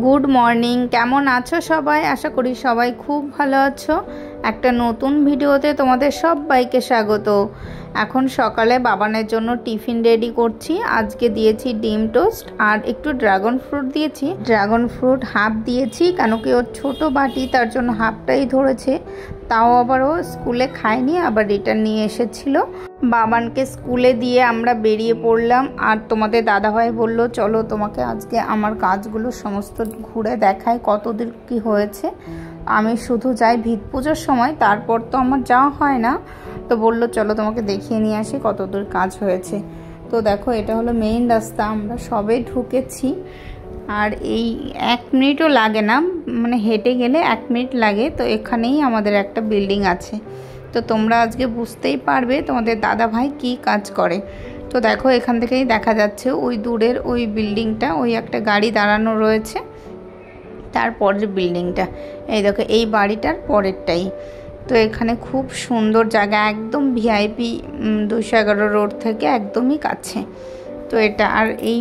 Good morning, কেমন আছো সবাই? আশা করি সবাই খুব ভালো আছো। একটা নতুন ভিডিওতে তোমাদের সবাইকে স্বাগত। এখন সকালে বাবানের জন্য টিফিন রেডি করছি। আজকে দিয়েছি ডিম টোস্ট আর একটু ড্রাগন ফ্রুট দিয়েছি। ড্রাগন ফ্রুট হাফ দিয়েছি, কেন কি ওর ছোটো বাটি, তার জন্য হাফটাই ধরেছে। তাও আবার ও স্কুলে খায়নি, আবার রিটার্ন নিয়ে এসেছিল। বাবানকে স্কুলে দিয়ে আমরা বেরিয়ে পড়লাম। আর তোমাদের দাদাভাই বলল চলো তোমাকে আজকে আমার কাজগুলো সমস্ত ঘুরে দেখাই কতদূর কি হয়েছে। আমি শুধু যাই ভিত পুজোর সময়, তারপর তো আমার যাওয়া হয় না। তো বললো চলো তোমাকে দেখিয়ে নিয়ে আসি কতদূর কাজ হয়েছে। তো দেখো এটা হলো মেইন রাস্তা, আমরা সবে ঢুকেছি। আর এই 1 মিনিটও লাগে না, মানে হেঁটে গেলে 1 মিনিট লাগে। তো এখানেই আমাদের একটা বিল্ডিং আছে। তো তোমরা আজকে বুঝতেই পারবে তোমাদের দাদা ভাই কী কাজ করে। তো দেখো এখান থেকেই দেখা যাচ্ছে ওই দূরের ওই বিল্ডিংটা, ওই একটা গাড়ি দাঁড়ানো রয়েছে, তারপরের বিল্ডিংটা। এই দেখো এই বাড়িটার পরেরটাই। তো এখানে খুব সুন্দর জায়গা, একদম ভিআইপি 211 রোড থেকে একদমই কাছে। তো এটা আর এই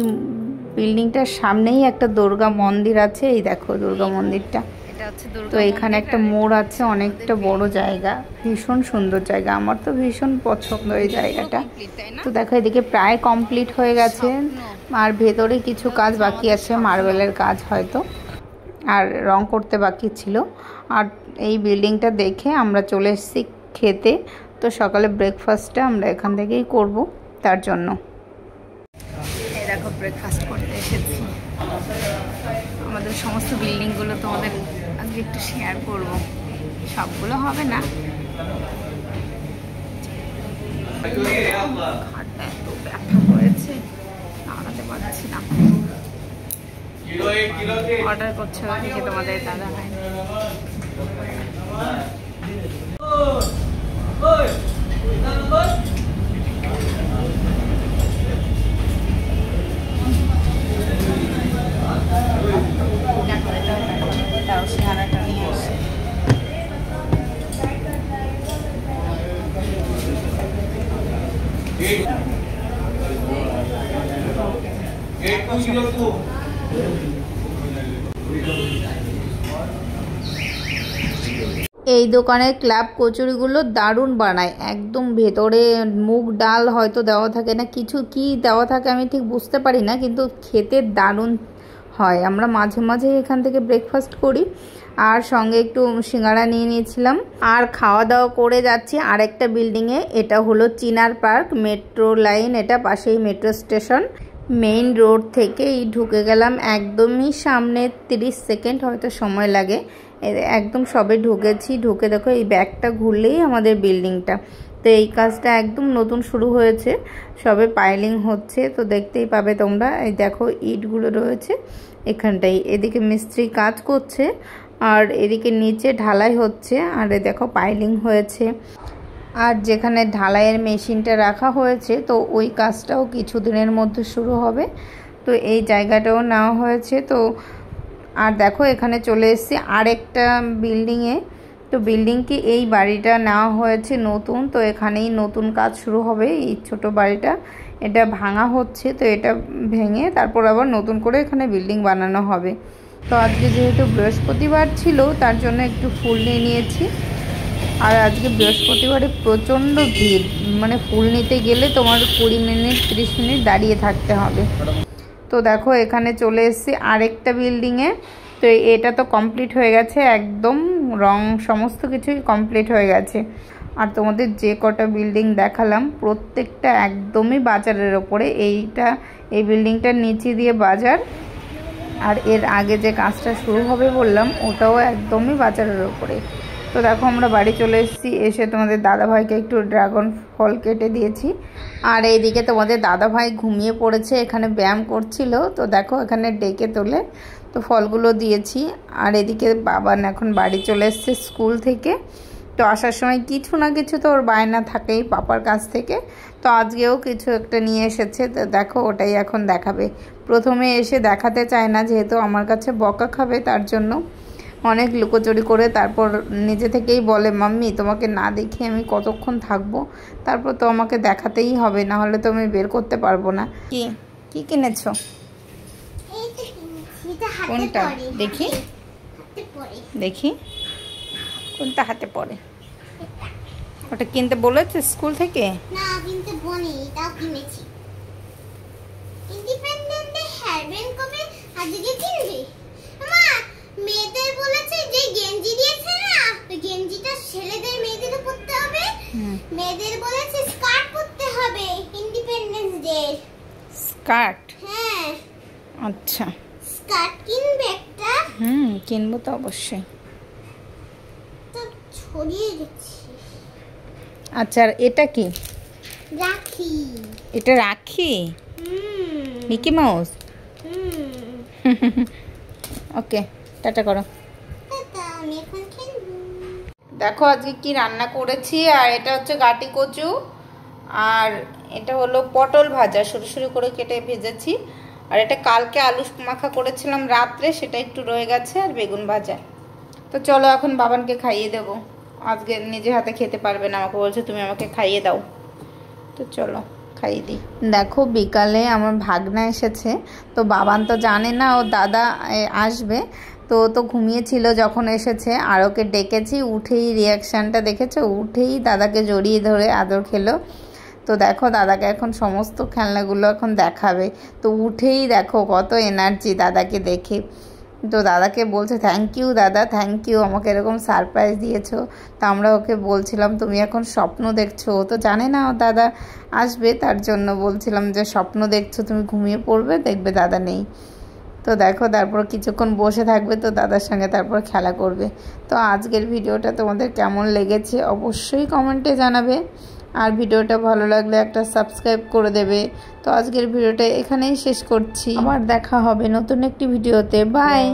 বিল্ডিংটার সামনেই একটা দুর্গা মন্দির আছে। এই দেখো দুর্গা মন্দিরটা। তো এখানে একটা মোড় আছে, অনেকটা বড় জায়গা, ভীষণ সুন্দর জায়গা। আমার তো ভীষণ পছন্দ এই জায়গাটা। তো দেখো এদিকে প্রায় কমপ্লিট হয়ে গেছে, আর ভেতরে কিছু কাজ বাকি আছে, মার্বেলের কাজ হয়তো, আর রং করতে বাকি ছিল। আর এই বিল্ডিংটা দেখে আমরা চলে এসেছি খেতে। তো সকালে ব্রেকফাস্টটা আমরা এখান থেকেই করব, তার জন্য এই দেখো ব্রেকফাস্ট করতে এসেছি। আমাদের সমস্ত বিল্ডিংগুলো তোমাদের আজকে একটু শেয়ার করব, সবগুলো হবে না। ঘাটটা এত ব্যথা করেছে, দাঁড়াতে পারছি না। অর্ডার করছে ওদিকে তোমাদের দাদা ভাই। সিঙ্গারাটা নিয়ে আসে। এই দোকানের ক্লাব কচুরিগুলো দারুণ বানায়, একদম ভেতরে মুগ ডাল হয়তো দেওয়া থাকে না, কিছু কি দেওয়া থাকে আমি ঠিক বুঝতে পারি না, কিন্তু খেতে দারুণ হয়। আমরা মাঝে মাঝে এখান থেকে ব্রেকফাস্ট করি, আর সঙ্গে একটু সিঙ্গারা নিয়ে নিয়েছিলাম। আর খাওয়া দাওয়া করে যাচ্ছি আরেকটা বিল্ডিংয়ে, এটা হলো চিনার পার্ক মেট্রো লাইন, এটা পাশেই মেট্রো স্টেশন। মেইন রোড থেকেই ঢুকে গেলাম, একদমই সামনে 30 সেকেন্ড হয়তো সময় লাগে। একদম সবে ঢুকেছি, ঢুকে দেখো এই ব্যাগটা ঘুরলেই আমাদের বিল্ডিংটা। তো এই কাজটা একদম নতুন শুরু হয়েছে, সবে পাইলিং হচ্ছে। তো দেখতেই পাবে তোমরা, এই দেখো ইটগুলো রয়েছে এখানটাই। এদিকে মিস্ত্রি কাজ করছে, আর এদিকে নিচে ঢালাই হচ্ছে, আর দেখো পাইলিং হয়েছে। আর যেখানে ঢালাইয়ের মেশিনটা রাখা হয়েছে, তো ওই কাজটাও কিছুদিনের মধ্যে শুরু হবে। তো এই জায়গাটাও নেওয়া হয়েছে। তো আর দেখো এখানে চলে এসেছি আরেকটা বিল্ডিংয়ে। তো বিল্ডিং কি এই বাড়িটা নেওয়া হয়েছে নতুন, তো এখানেই নতুন কাজ শুরু হবে। এই ছোট বাড়িটা এটা ভাঙা হচ্ছে, তো এটা ভেঙে তারপর আবার নতুন করে এখানে বিল্ডিং বানানো হবে। তো আজকে যেহেতু বৃহস্পতিবার ছিল, তার জন্য একটু ফুল নিয়ে নিয়েছি। আর আজকে বৃহস্পতিবারে প্রচণ্ড ভিড়, মানে ফুল নিতে গেলে তোমার 20 মিনিট 30 মিনিট দাঁড়িয়ে থাকতে হবে। তো দেখো এখানে চলে এসেছি আরেকটা বিল্ডিংয়ে। তো এটা তো কমপ্লিট হয়ে গেছে, একদম রং সমস্ত কিছুই কমপ্লিট হয়ে গেছে। আর তোমাদের যে কটা বিল্ডিং দেখালাম প্রত্যেকটা একদমই বাজারের ওপরে। এই বিল্ডিংটার নিচে দিয়ে বাজার, আর এর আগে যে কাজটা শুরু হবে বললাম ওটাও একদমই বাজারের ওপরে। তো দেখো আমরা বাড়ি চলে এসেছি, এসে তোমাদের দাদাভাইকে একটু ড্রাগন ফল কেটে দিয়েছি। আর এইদিকে তোমাদের দাদাভাই ঘুমিয়ে পড়েছে, এখানে ব্যায়াম করছিল। তো দেখো এখানে ডেকে তোলে, তো ফলগুলো দিয়েছি। আর এদিকে বাবা এখন বাড়ি চলে এসছে স্কুল থেকে। তো আসার সময় কিছু না কিছু তো ওর বায়না থাকেই পাপার কাছ থেকে। তো আজকেও কিছু একটা নিয়ে এসেছে, তো দেখো ওটাই এখন দেখাবে। প্রথমে এসে দেখাতে চায় না, যেহেতু আমার কাছে বকা খাবে, তার জন্য অনেক লুকোচুরি করে তারপর নিজে থেকেই বলে মাম্মি তোমাকে না দেখে আমি কতক্ষণ থাকবো, তারপর তো আমাকে দেখাতেই হবে, না হলে তো আমি বের করতে পারবো না। কি কি কিনেছো? কোনটা দেখি দেখি কোনটা হাতে পড়ে ওটা কিনতে বলেছে স্কুল থেকে না কিনতে বনি তাও কিনেছি ইন্ডিপেন্ডেন্ট ডে হেয়ারব্যান্ড কবে আজকে কিনবি মা মেয়েদের বলেছে যে গেঞ্জি দিয়েছে না ওই গেঞ্জিটা ছেলেদের মেয়েদের পরতে হবে মেয়েদের বলেছে স্কার্ট পরতে হবে ইন্ডিপেন্ডেন্স ডে স্কার্ট হ্যাঁ আচ্ছা স্কার্ট কিনবে একটা কিনবো তো অবশ্যই তো ছড়িয়ে দিচ্ছি আচ্ছা আর এটা কি রাখি এটা রাখি মিকি মাউস ওকে টাটা করো টাটা আমি এখন খেলবো দেখো আজকে কি রান্না করেছি আর এটা হচ্ছে গাটি কচু আর এটা হলো পটল ভাজা সরু সরু করে কেটে ভেজেছি আর এটা কালকে আলু মাখা করেছিলাম রাত্রে সেটা একটু রয়ে গেছে আর বেগুন ভাজা তো চলো এখন বাবানকে খাইয়ে দেব আজকে নিজে হাতে খেতে পারবে না আমাকে বলছে তুমি আমাকে খাইয়ে দাও তো চলো খাইয়ে দিই দেখো বিকালে আমার ভাগনা এসেছে তো বাবান তো জানে না ও দাদা আসবে তো তো ঘুমিয়েছিল যখন এসেছে আর ওকে ডেকেছি উঠেই রিয়াকশানটা দেখেছো উঠেই দাদাকে জড়িয়ে ধরে আদর খেলো তো দেখো দাদাকে এখন সমস্ত খেলনাগুলো এখন দেখাবে তো উঠেই দেখো কত এনার্জি দাদাকে দেখে তো দাদাকে বলছে থ্যাংক ইউ দাদা থ্যাংক ইউ আমাকে এরকম সারপ্রাইজ দিয়েছো তো আমরা ওকে বলছিলাম তুমি এখন স্বপ্ন দেখছো ও তো জানে না ও দাদা আসবে তার জন্য বলছিলাম যে স্বপ্ন দেখছো তুমি ঘুমিয়ে পড়বে দেখবে দাদা নেই তো দেখো তারপর কিছুক্ষণ বসে থাকবে তো দাদার সঙ্গে তারপর খেলা করবে তো আজকের ভিডিওটা তোমাদের কেমন লেগেছে অবশ্যই কমেন্টে জানাবে আর ভিডিওটা ভালো লাগলে একটা সাবস্ক্রাইব করে দেবে তো আজকের ভিডিওটা এখানেই শেষ করছি আবার দেখা হবে নতুন একটি ভিডিওতে বাই